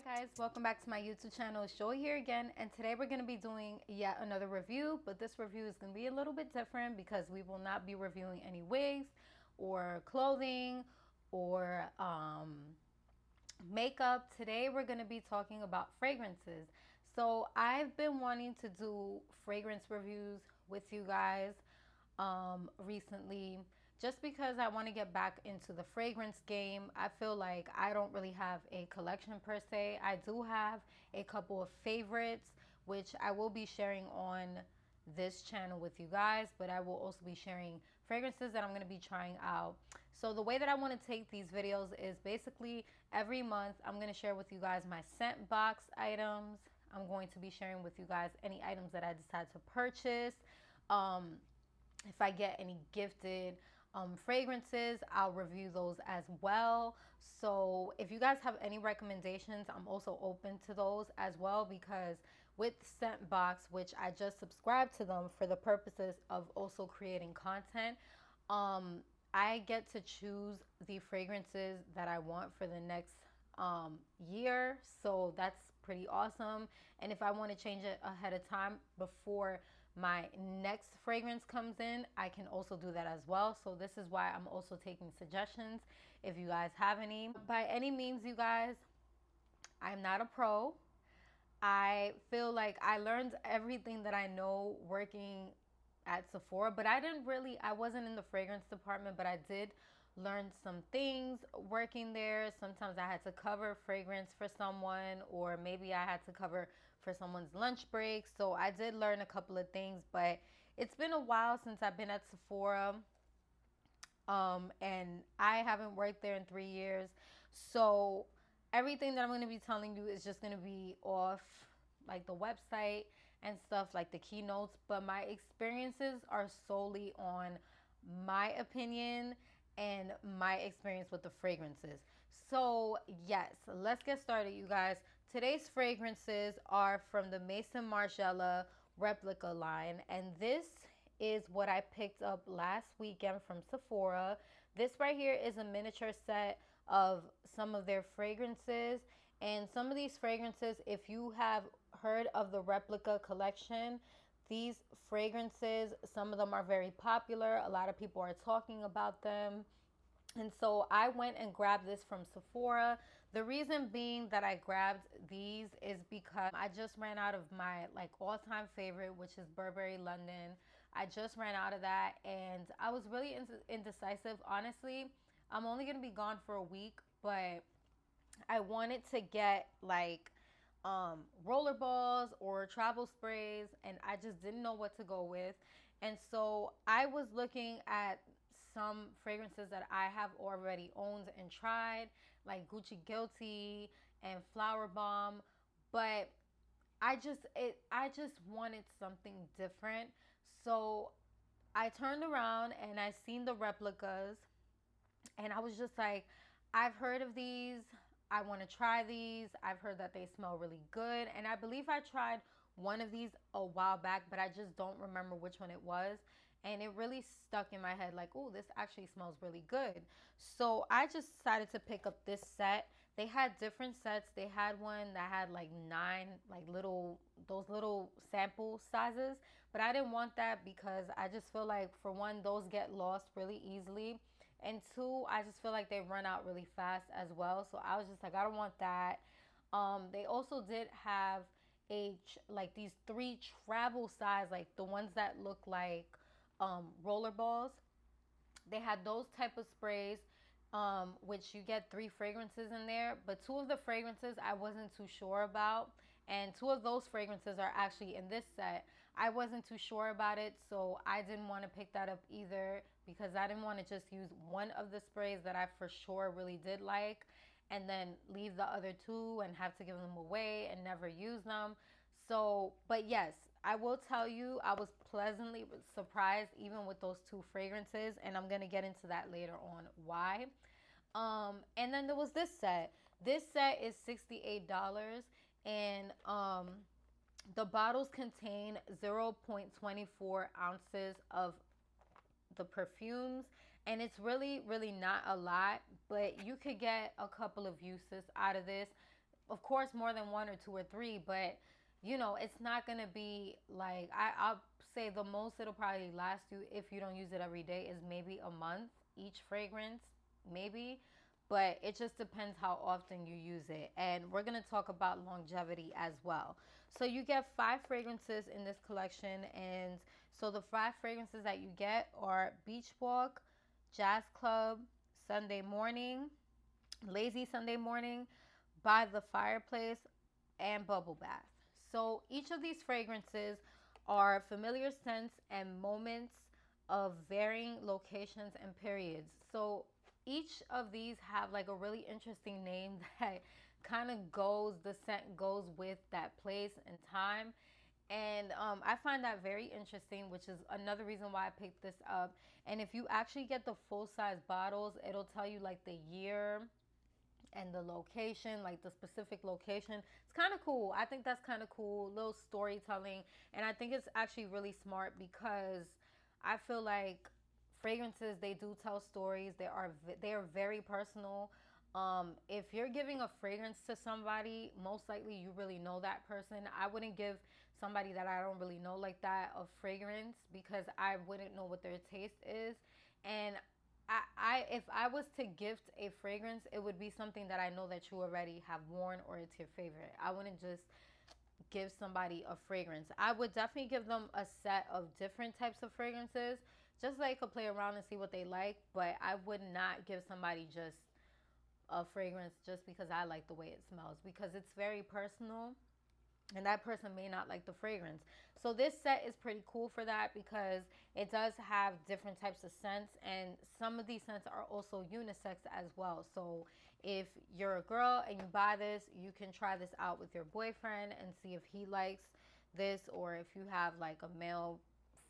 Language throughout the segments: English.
Guys, welcome back to my YouTube channel. It's Joy here again, and today we're going to be doing yet another review, but this review is going to be a little bit different because we will not be reviewing any wigs or clothing or makeup. Today we're going to be talking about fragrances. So I've been wanting to do fragrance reviews with you guys recently, just because I want to get back into the fragrance game. I feel like I don't really have a collection per se. I do have a couple of favorites, which I will be sharing on this channel with you guys, but I will also be sharing fragrances that I'm going to be trying out. So the way that I want to take these videos is basically every month I'm going to share with you guys my scent box items. I'm going to be sharing with you guys any items that I decide to purchase. If I get any gifted fragrances, I'll review those as well. So if you guys have any recommendations, I'm also open to those as well, because with Scentbox, which I just subscribed to them for the purposes of also creating content, I get to choose the fragrances that I want for the next year. So that's pretty awesome. And if I want to change it ahead of time before my next fragrance comes in, I can also do that as well. So this is why I'm also taking suggestions if you guys have any. By any means, you guys, I'm not a pro. I feel like I learned everything that I know working at Sephora, but I wasn't in the fragrance department, but I did learn some things working there. Sometimes I had to cover fragrance for someone, or maybe I had to cover for someone's lunch break. So I did learn a couple of things, but it's been a while since I've been at Sephora. And I haven't worked there in 3 years. So everything that I'm going to be telling you is just going to be off like the website and stuff, like the keynotes, but my experiences are solely on my opinion and my experience with the fragrances. So yes, let's get started, you guys. Today's fragrances are from the Maison Margiela Replica line, and this is what I picked up last weekend from Sephora. This right here is a miniature set of some of their fragrances. And some of these fragrances, if you have heard of the Replica collection, these fragrances, some of them are very popular. A lot of people are talking about them. And so I went and grabbed this from Sephora. The reason being that I grabbed these is because I just ran out of my like all-time favorite, which is Burberry London. I just ran out of that, and I was really indecisive. Honestly, I'm only going to be gone for a week, but I wanted to get like roller balls or travel sprays, and I just didn't know what to go with. And so I was looking at some fragrances that I have already owned and tried, like Gucci Guilty and Flower Bomb, but I just wanted something different. So I turned around and I seen the replicas, and I was just like, I've heard of these. I want to try these. I've heard that they smell really good. And I believe I tried one of these a while back, but I just don't remember which one it was. And it really stuck in my head like, oh, this actually smells really good. So I just decided to pick up this set. They had different sets. They had one that had like 9, like those little sample sizes. But I didn't want that because I just feel like, for one, those get lost really easily. And two, I just feel like they run out really fast as well. So I was just like, I don't want that. They also did have like these 3 travel size, like the ones that look like roller balls. They had those type of sprays, which you get 3 fragrances in there. But 2 of the fragrances I wasn't too sure about. And 2 of those fragrances are actually in this set. I wasn't too sure about it, so I didn't want to pick that up either, because I didn't want to just use one of the sprays that I for sure really did like and then leave the other 2 and have to give them away and never use them. So, but yes, I will tell you, I was pleasantly surprised even with those 2 fragrances, and I'm going to get into that later on why. And then there was this set. This set is $68, and the bottles contain 0.24 ounces of the perfumes, and it's really not a lot, but you could get a couple of uses out of this. of course, more than one or two or three, but you know, it's not gonna be like I'll say the most it'll probably last you if you don't use it every day is maybe a month each fragrance, maybe. But it just depends how often you use it. And we're gonna talk about longevity as well. So you get 5 fragrances in this collection, and so the 5 fragrances that you get are Beach Walk, Jazz Club, Sunday Morning, Lazy Sunday Morning, By the Fireplace, and Bubble Bath. So each of these fragrances are familiar scents and moments of varying locations and periods. So each of these have like a really interesting name that kind of goes, the scent goes with that place and time. And I find that very interesting, which is another reason why I picked this up. And if you actually get the full size bottles, it'll tell you like the year and the location, like the specific location. It's kind of cool. I think that's kind of cool, little storytelling. And I think it's actually really smart because I feel like fragrances, they do tell stories. They are very personal. If you're giving a fragrance to somebody, most likely you really know that person. I wouldn't give somebody that I don't really know like that a fragrance because I wouldn't know what their taste is. And if I was to gift a fragrance, it would be something that I know that you already have worn or it's your favorite. I wouldn't just give somebody a fragrance. I would definitely give them a set of different types of fragrances just so they could play around and see what they like, but I would not give somebody just a fragrance just because I like the way it smells because it's very personal and that person may not like the fragrance. So this set is pretty cool for that because it does have different types of scents, and some of these scents are also unisex as well. So if you're a girl and you buy this, you can try this out with your boyfriend and see if he likes this, or if you have like a male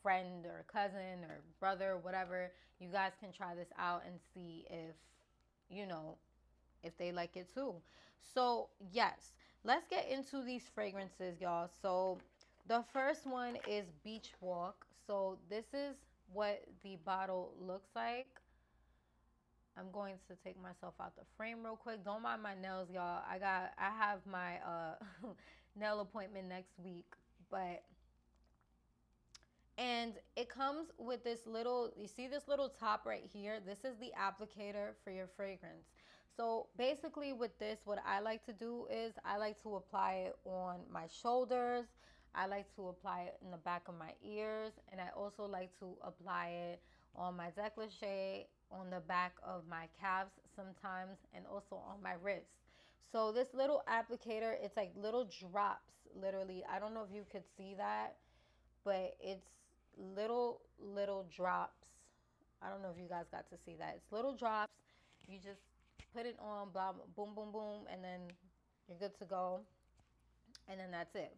friend or cousin or brother or whatever, you guys can try this out and see if, you know, if they like it too. So, yes, let's get into these fragrances, y'all. So, the first one is Beach Walk. So, this is what the bottle looks like. I'm going to take myself out the frame real quick. Don't mind my nails, y'all. I have my nail appointment next week, but and it comes with this little, you see this little top right here? This is the applicator for your fragrance. So basically with this, what I like to do is I like to apply it on my shoulders. I like to apply it in the back of my ears. And I also like to apply it on my décolleté, on the back of my calves sometimes, and also on my wrists. So this little applicator, it's like little drops, literally. I don't know if you could see that, but it's little drops. I don't know if you guys got to see that. It's little drops. You just put it on, blah, boom, boom, boom, and then you're good to go. And then that's it.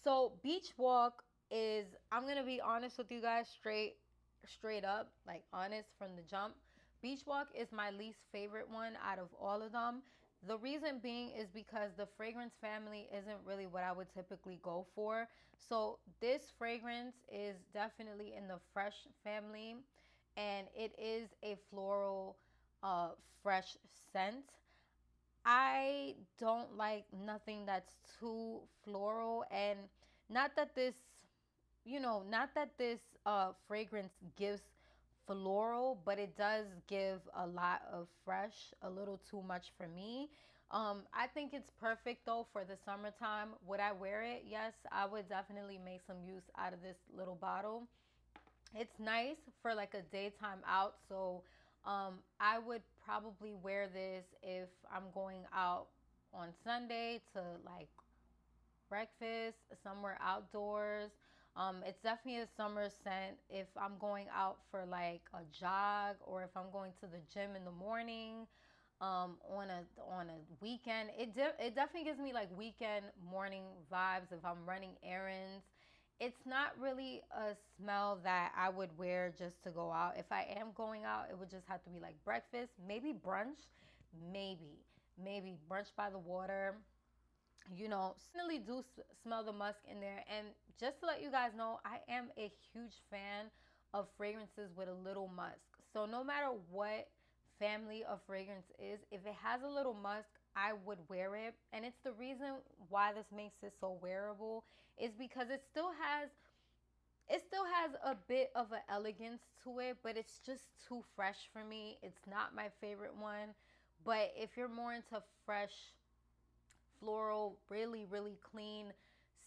So Beach Walk is, I'm gonna be honest with you guys, straight up, like honest from the jump. Beach Walk is my least favorite one out of all of them. The reason being is because the fragrance family isn't really what I would typically go for. So this fragrance is definitely in the fresh family, and it is a floral fresh scent. I don't like nothing that's too floral, and not that this, not that this fragrance gives floral, but it does give a lot of fresh, a little too much for me. I think it's perfect though for the summertime. Would I wear it? Yes, I would definitely make some use out of this little bottle. It's nice for like a daytime out. So I would probably wear this if I'm going out on Sunday to like breakfast, somewhere outdoors. It's definitely a summer scent if I'm going out for like a jog, or if I'm going to the gym in the morning, on a weekend. It definitely gives me like weekend morning vibes if I'm running errands. It's not really a smell that I would wear just to go out. If I am going out, it would just have to be like breakfast, maybe brunch, maybe brunch by the water. Definitely do smell the musk in there. And just to let you guys know, I am a huge fan of fragrances with a little musk. So no matter what family of fragrance is, if it has a little musk, I would wear it. And it's the reason why this makes it so wearable is because it still has a bit of an elegance to it, but it's just too fresh for me. It's not my favorite one. But if you're more into fresh, floral, really, really clean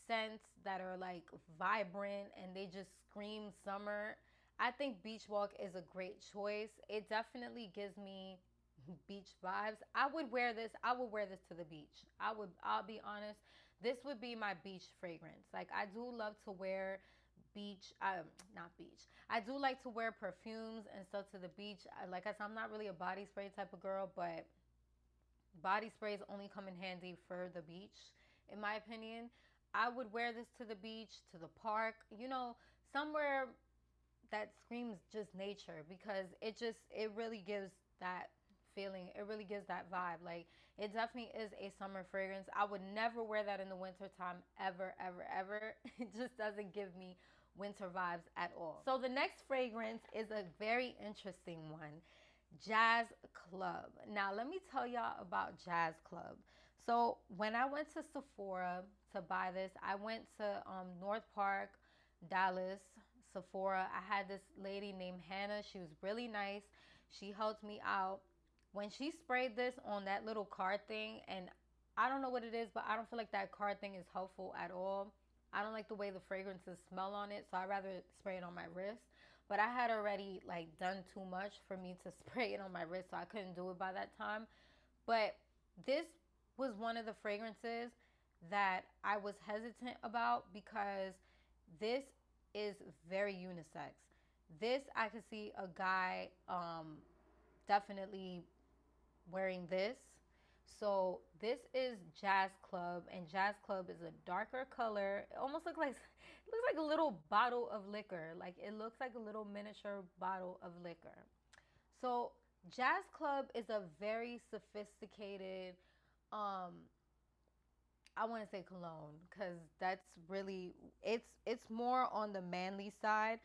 scents that are like vibrant and they just scream summer, I think Beach Walk is a great choice. It definitely gives me beach vibes. I would wear this. I would wear this to the beach. I'll be honest. This would be my beach fragrance. Like I do love to wear beach not beach. I do like to wear perfumes and stuff to the beach. Like I said, I'm not really a body spray type of girl, but body sprays only come in handy for the beach, in my opinion. I would wear this to the beach, to the park, somewhere that screams just nature because it really gives that feeling. It really gives that vibe. Like it definitely is a summer fragrance. I would never wear that in the wintertime ever, ever, ever. It just doesn't give me winter vibes at all. So the next fragrance is a very interesting one. Jazz Club. Now, let me tell y'all about Jazz Club. So, when I went to Sephora to buy this, I went to North Park, Dallas, Sephora. I had this lady named Hannah. She was really nice. She helped me out. When she sprayed this on that little card thing, and I don't know what it is, but I don't feel like that card thing is helpful at all. I don't like the way the fragrances smell on it, so I'd rather spray it on my wrist. But I had already like done too much for me to spray it on my wrist, so I couldn't do it by that time. But this was one of the fragrances that I was hesitant about because this is very unisex. This I could see a guy definitely wearing this. So this is Jazz Club, and Jazz Club is a darker color. It almost looks like a little bottle of liquor. Like it looks like a little miniature bottle of liquor. So Jazz Club is a very sophisticated I want to say cologne because that's really it's more on the manly side,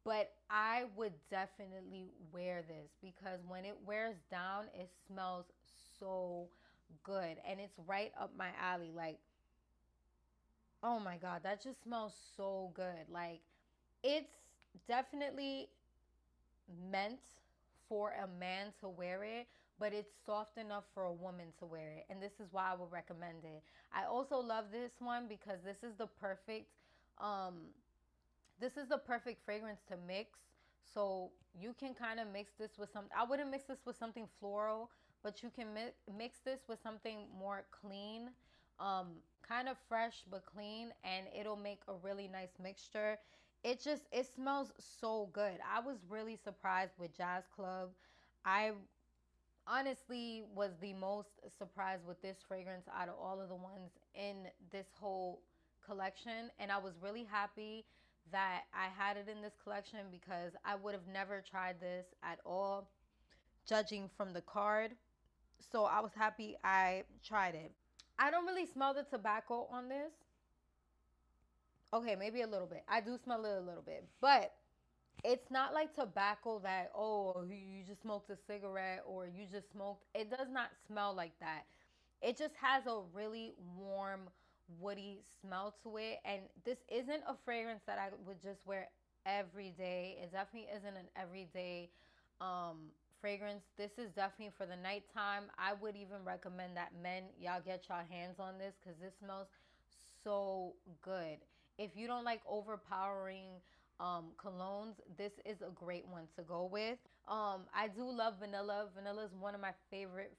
but I would definitely wear this because when it wears down, it smells so good and it's right up my alley. Like, oh my God, that just smells so good. Like, it's definitely meant for a man to wear it, but it's soft enough for a woman to wear it. And this is why I would recommend it. I also love this one because um this is the perfect fragrance to mix. So you can kind of mix this with some. I wouldn't mix this with something floral, but you can mix this with something more clean, kind of fresh but clean, and it'll make a really nice mixture. It smells so good. I was really surprised with Jazz Club. I honestly was the most surprised with this fragrance out of all of the ones in this whole collection, and I was really happy that I had it in this collection because I would have never tried this at all judging from the card. So I was happy I tried it. I don't really smell the tobacco on this. Okay, maybe a little bit. I do smell it a little bit, but it's not like tobacco that, oh, you just smoked a cigarette or you just smoked. It does not smell like that. It just has a really warm, woody smell to it. And this isn't a fragrance that I would just wear every day. It definitely isn't an everyday fragrance. This is definitely for the nighttime. I would even recommend that men, y'all get y'all hands on this because this smells so good. If you don't like overpowering colognes, this is a great one to go with. I do love vanilla. Vanilla is one of my favorite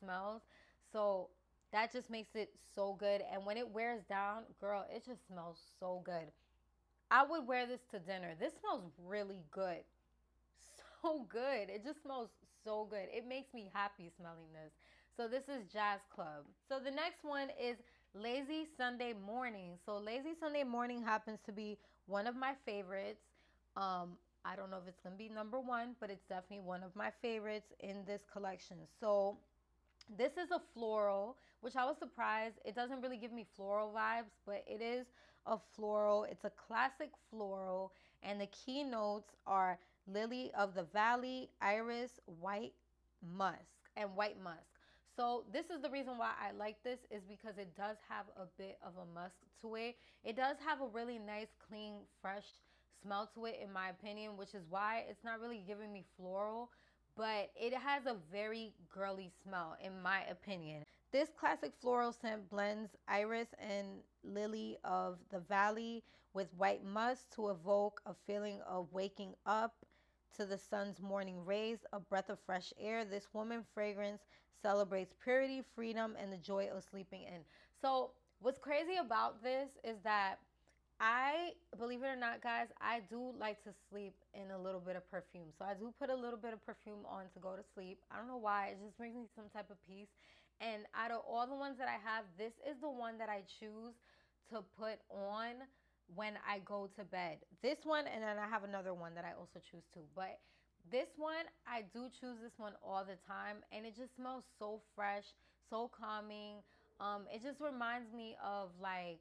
smells. So that just makes it so good. And when it wears down, girl, it just smells so good. I would wear this to dinner. This smells really good. So good. It just smells so good. It makes me happy smelling this. So this is Jazz Club. So the next one is Lazy Sunday Morning. So Lazy Sunday Morning happens to be one of my favorites. I don't know if it's going to be number one, but it's definitely one of my favorites in this collection. So this is a floral, which I was surprised. It doesn't really give me floral vibes, but it is a floral. It's a classic floral, and the key notes are lily of the valley, iris, white musk, and white musk. So this is the reason why I like this, is because it does have a bit of a musk to it. It does have a really nice, clean, fresh smell to it, in my opinion, which is why it's not really giving me floral, but it has a very girly smell, in my opinion. This classic floral scent blends iris and lily of the valley with white musk to evoke a feeling of waking up to the sun's morning rays, a breath of fresh air. This woman fragrance celebrates purity, freedom, and the joy of sleeping in. So, what's crazy about this is that I, believe it or not, guys, I do like to sleep in a little bit of perfume. So I do put a little bit of perfume on to go to sleep. I don't know why. It just brings me some type of peace. And out of all the ones that I have, this is the one that I choose to put on when I go to bed. This one, and then I have another one that I also choose too. But this one, I do choose this one all the time. And it just smells so fresh, so calming. It just reminds me of, like,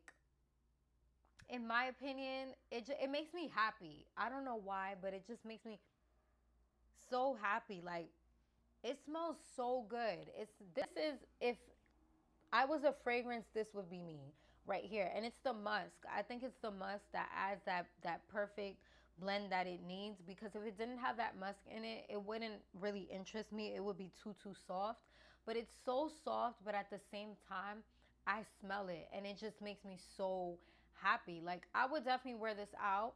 in my opinion, it makes me happy. I don't know why, but it just makes me so happy. Like, it smells so good. This is, if I was a fragrance, this would be me right here. And it's the musk. I think it's the musk that adds that perfect blend that it needs, because if it didn't have that musk in it, it wouldn't really interest me. It would be too soft. But it's so soft, but at the same time, I smell it and it just makes me so happy. Like, I would definitely wear this out.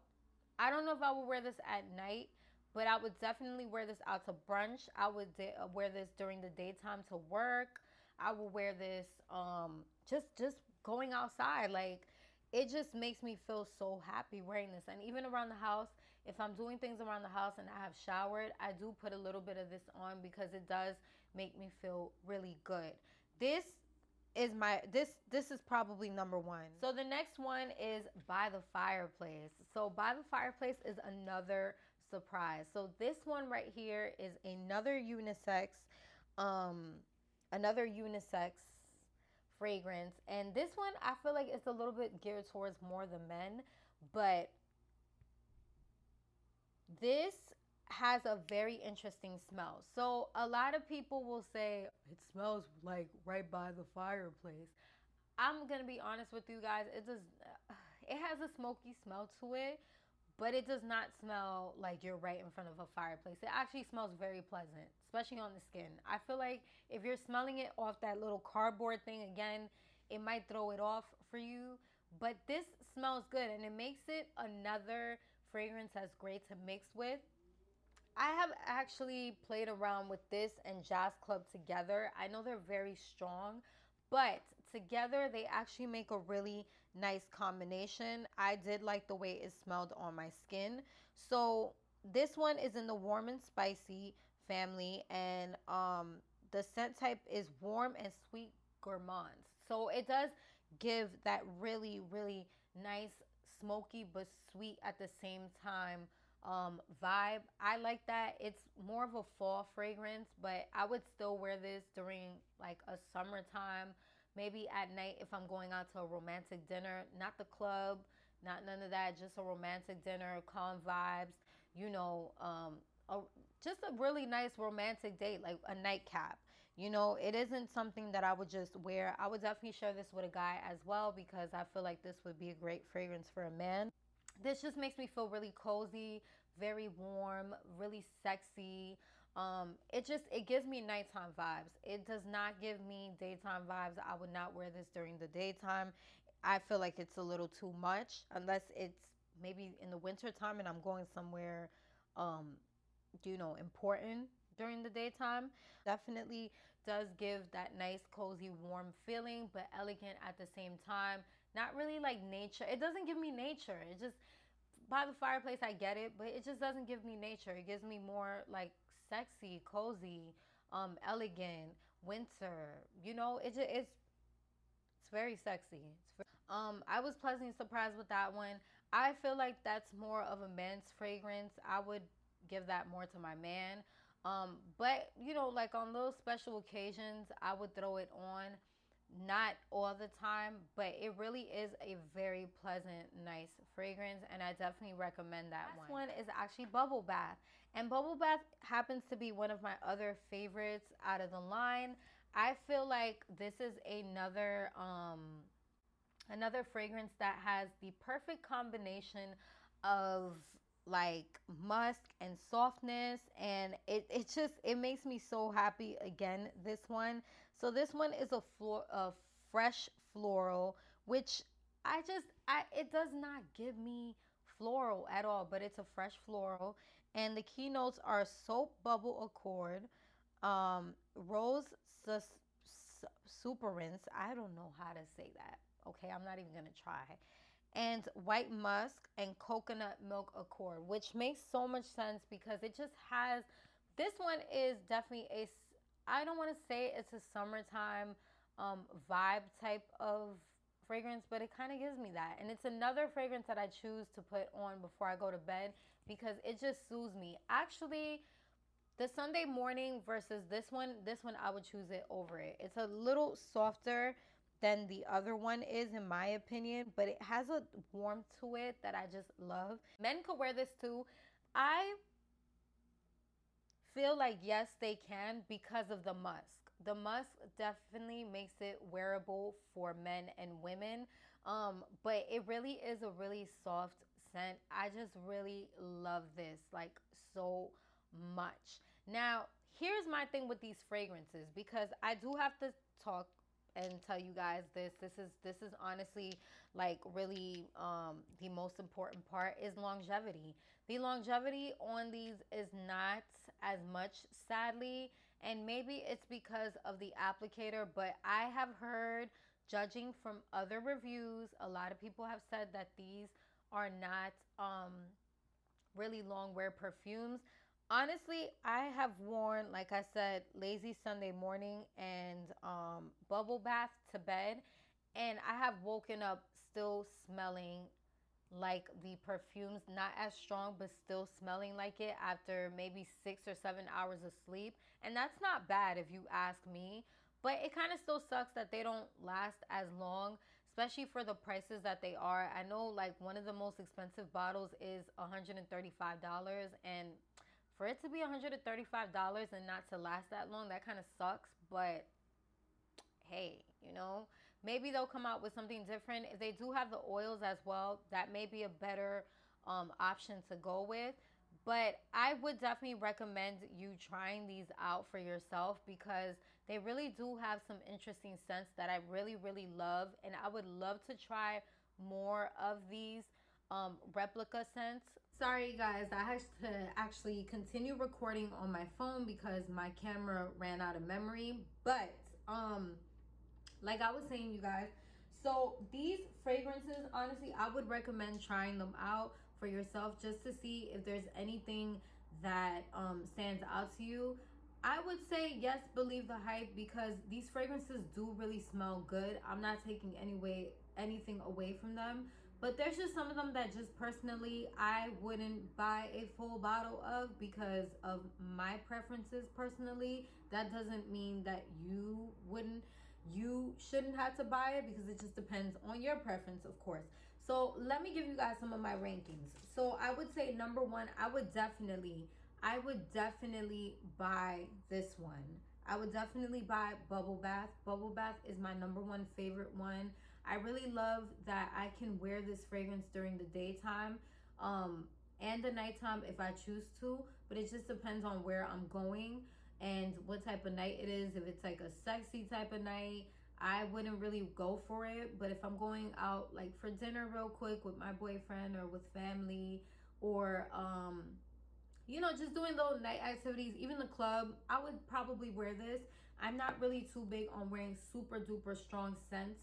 I don't know if I would wear this at night, but I would definitely wear this out to brunch. I would wear this during the daytime to work. I would wear this just going outside. Like, it just makes me feel so happy wearing this. And even around the house, if I'm doing things around the house and I have showered, I do put a little bit of this on because it does make me feel really good. This is this is probably number one. So the next one is By the Fireplace. So By the Fireplace is another surprise. So this one right here is another unisex fragrance, and this one I feel like it's a little bit geared towards more the men, but this has a very interesting smell. So a lot of people will say it smells like right by the fireplace. I'm gonna be honest with you guys. It has a smoky smell to it, but it does not smell like you're right in front of a fireplace. It actually smells very pleasant, especially on the skin. I feel like if you're smelling it off that little cardboard thing, again, it might throw it off for you. But this smells good, and it makes it another fragrance that's great to mix with. I have actually played around with this and Jazz Club together. I know they're very strong, but together they actually make a really nice combination. I did like the way it smelled on my skin. So this one is in the warm and spicy family, and the scent type is warm and sweet gourmands. So it does give that really nice smoky but sweet at the same time vibe. I like that. It's more of a fall fragrance, but I would still wear this during like a summertime, maybe at night if I'm going out to a romantic dinner, not the club, not none of that, just a romantic dinner, calm vibes, you know, just a really nice romantic date, like a nightcap. You know, it isn't something that I would just wear. I would definitely share this with a guy as well, because I feel like this would be a great fragrance for a man. This just makes me feel really cozy, very warm, really sexy. It gives me nighttime vibes. It does not give me daytime vibes. I would not wear this during the daytime. I feel like it's a little too much, unless it's maybe in the winter time and I'm going somewhere important during the daytime. Definitely does give that nice, cozy, warm feeling, but elegant at the same time. Not really like nature. It doesn't give me nature. It just, by the fireplace, I get it, but it just doesn't give me nature. It gives me more like sexy, cozy, elegant, winter. You know, it's very sexy. I was pleasantly surprised with that one. I feel like that's more of a men's fragrance. I would give that more to my man. But you know, like on those special occasions, I would throw it on. Not all the time, but it really is a very pleasant, nice fragrance, and I definitely recommend that one. Last one is actually Bubble Bath, and Bubble Bath happens to be one of my other favorites out of the line. I feel like this is another fragrance that has the perfect combination of like musk and softness, and it makes me so happy. Again, this one. So this one is a fresh floral, which I it does not give me floral at all, but it's a fresh floral, and the keynotes are soap bubble accord, rose sus, superins. I don't know how to say that. Okay, I'm not even gonna try. And white musk and coconut milk accord, which makes so much sense because it just has. This one is definitely I don't want to say it's a summertime vibe type of fragrance, but it kind of gives me that. And it's another fragrance that I choose to put on before I go to bed because it just soothes me. Actually, the Sunday morning versus this one I would choose it over it. It's a little softer than the other one is, in my opinion, but it has a warmth to it that I just love. Men could wear this too. I feel like yes, they can because of the musk. The musk definitely makes it wearable for men and women. But it really is a really soft scent. I just really love this like so much. Now, here's my thing with these fragrances because I do have to talk and tell you guys this. This is honestly like really the most important part is longevity. The longevity on these is not as much, sadly, and maybe it's because of the applicator, but I have heard, judging from other reviews, a lot of people have said that these are not really long wear perfumes. Honestly, I have worn, like I said, Lazy Sunday Morning and Bubble Bath to bed, and I have woken up still smelling like the perfumes, not as strong, but still smelling like it after maybe 6 or 7 hours of sleep. And that's not bad if you ask me, but it kind of still sucks that they don't last as long, especially for the prices that they are. I know like one of the most expensive bottles is $135, and for it to be $135 and not to last that long, that kind of sucks. But hey, maybe they'll come out with something different. If they do have the oils as well, that may be a better option to go with. But I would definitely recommend you trying these out for yourself because they really do have some interesting scents that I really, really love. And I would love to try more of these replica scents. Sorry, guys, I had to actually continue recording on my phone because my camera ran out of memory. But like I was saying, you guys, so these fragrances, honestly, I would recommend trying them out for yourself just to see if there's anything that stands out to you. I would say yes, believe the hype because these fragrances do really smell good. I'm not taking anything away from them, but there's just some of them that just personally I wouldn't buy a full bottle of because of my preferences personally. That doesn't mean that you shouldn't have to buy it because it just depends on your preference, of course. So let me give you guys some of my rankings. So I would say number one, I would definitely buy this one. I would definitely buy Bubble Bath. Bubble Bath is my number one favorite one. I really love that I can wear this fragrance during the daytime and the nighttime if I choose to, but it just depends on where I'm going and what type of night it is. If it's like a sexy type of night, I wouldn't really go for it. But if I'm going out like for dinner real quick with my boyfriend or with family, or just doing little night activities, even the club, I would probably wear this. I'm not really too big on wearing super duper strong scents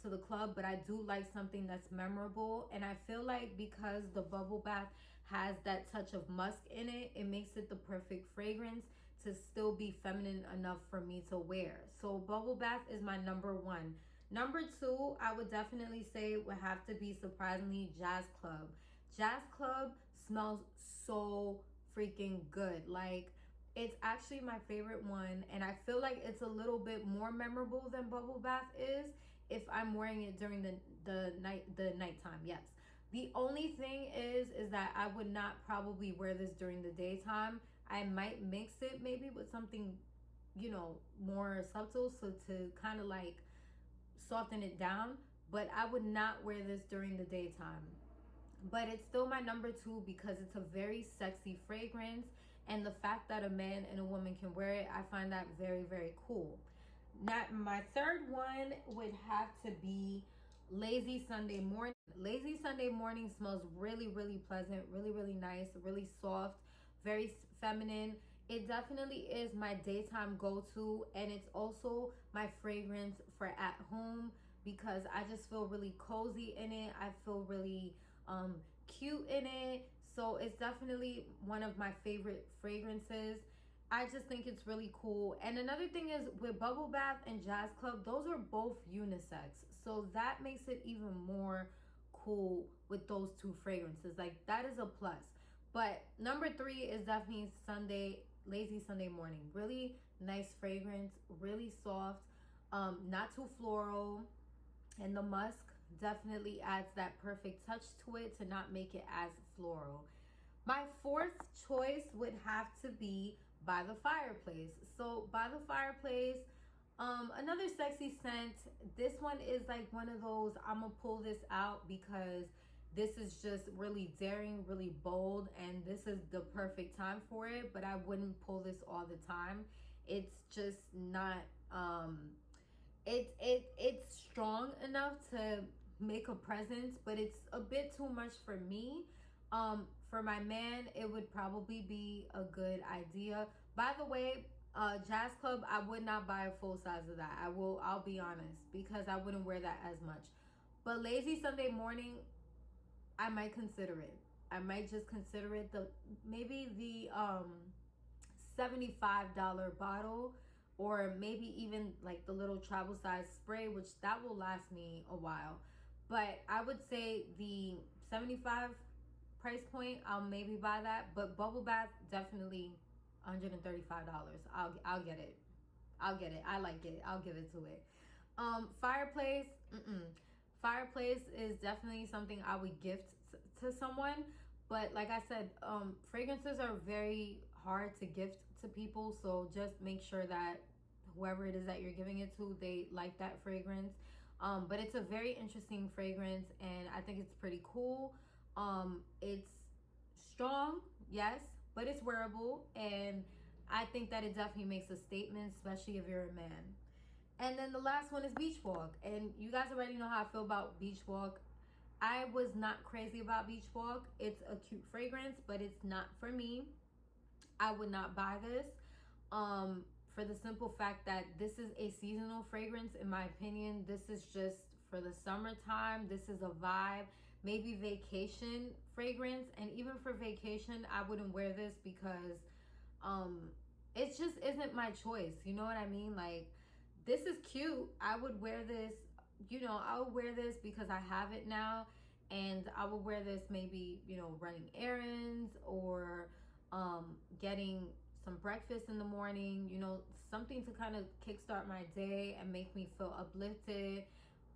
to the club, but I do like something that's memorable. And I feel like because the Bubble Bath has that touch of musk in it, it makes it the perfect fragrance to still be feminine enough for me to wear. So Bubble Bath is my number one. Number two, I would definitely say would have to be surprisingly Jazz Club. Jazz Club smells so freaking good. Like, it's actually my favorite one, and I feel like it's a little bit more memorable than Bubble Bath is if I'm wearing it during the nighttime. Yes. The only thing is that I would not probably wear this during the daytime. I might mix it maybe with something you know, more subtle, so to kind of like soften it down. But I would not wear this during the daytime. But it's still my number two because it's a very sexy fragrance. And the fact that a man and a woman can wear it, I find that very, very cool. Now, my third one would have to be Lazy Sunday Morning. Lazy Sunday Morning smells really, really pleasant, really, really nice, really soft, very feminine. It definitely is my daytime go-to, and it's also my fragrance for at home because I just feel really cozy in it. I feel really cute in it. So it's definitely one of my favorite fragrances. I just think it's really cool. And another thing is with Bubble Bath and Jazz Club, those are both unisex. So that makes it even more cool with those two fragrances. Like, that is a plus. But number three is definitely Lazy Sunday Morning. Really nice fragrance, really soft, not too floral. And the musk definitely adds that perfect touch to it to not make it as floral. My fourth choice would have to be By the Fireplace. So By the Fireplace, another sexy scent. This one is like one of those, I'm gonna pull this out because this is just really daring, really bold, and this is the perfect time for it, but I wouldn't pull this all the time. It's just not it's strong enough to make a presence, but it's a bit too much for me. For my man, it would probably be a good idea. By the way, Jazz Club, I would not buy a full size of that. I'll be honest, because I wouldn't wear that as much. But Lazy Sunday Morning, I might consider it. I might just consider it. Maybe the $75 bottle, or maybe even like the little travel size spray, which that will last me a while. But I would say the 75 price point, I'll maybe buy that. But Bubble Bath, definitely $135. I'll get it. I'll get it. I like it. I'll give it to it. Fireplace, Fireplace is definitely something I would gift to someone. But like I said, fragrances are very hard to gift to people. So just make sure that whoever it is that you're giving it to, they like that fragrance. But it's a very interesting fragrance, and I think it's pretty cool. It's strong, yes, but it's wearable, and I think that it definitely makes a statement, especially if you're a man. And then the last one is Beach Walk, and you guys already know how I feel about Beach Walk. I was not crazy about Beach Walk. It's a cute fragrance, but it's not for me. I would not buy this. For the simple fact that this is a seasonal fragrance, in my opinion. This is just for the summertime. This is a vibe, maybe vacation fragrance. And even for vacation, I wouldn't wear this because it just isn't my choice. You know what I mean? Like, this is cute. I would wear this, you know, I would wear this because I have it now. And I would wear this maybe, you know, running errands, or getting some breakfast in the morning, you know, something to kind of kickstart my day and make me feel uplifted.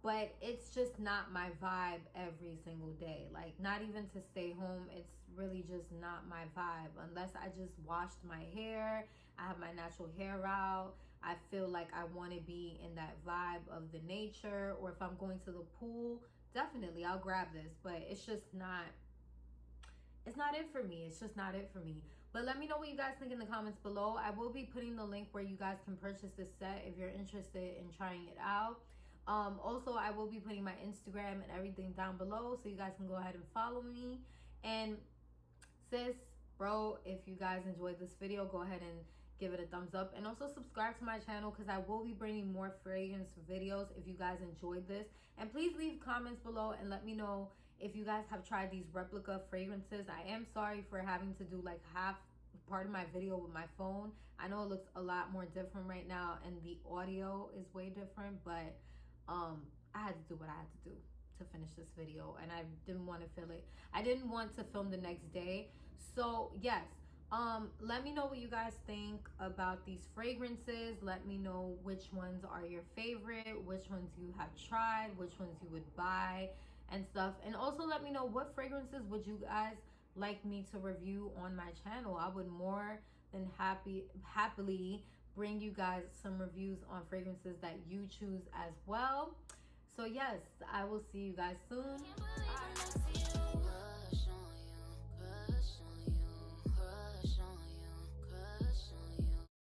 But it's just not my vibe every single day. Like, not even to stay home, it's really just not my vibe. Unless I just washed my hair, I have my natural hair out, I feel like I want to be in that vibe of the nature. Or if I'm going to the pool, definitely I'll grab this. But it's just not, it's not it for me. It's just not it for me. But let me know what you guys think in the comments below. I will be putting the link where you guys can purchase this set if you're interested in trying it out. Also, I will be putting my Instagram and everything down below, so you guys can go ahead and follow me. And sis, bro, if you guys enjoyed this video, go ahead and give it a thumbs up. And also subscribe to my channel, because I will be bringing more fragrance videos if you guys enjoyed this. And please leave comments below and let me know if you guys have tried these replica fragrances. I am sorry for having to do like half part of my video with my phone. I know it looks a lot more different right now, and the audio is way different, but I had to do what I had to do to finish this video, and I didn't want to film it. I didn't want to film the next day. So yes, let me know what you guys think about these fragrances. Let me know which ones are your favorite, which ones you have tried, which ones you would buy and stuff. And also let me know what fragrances would you guys like me to review on my channel. I would more than happily bring you guys some reviews on fragrances that you choose as well. So yes, I will see you guys soon. Bye.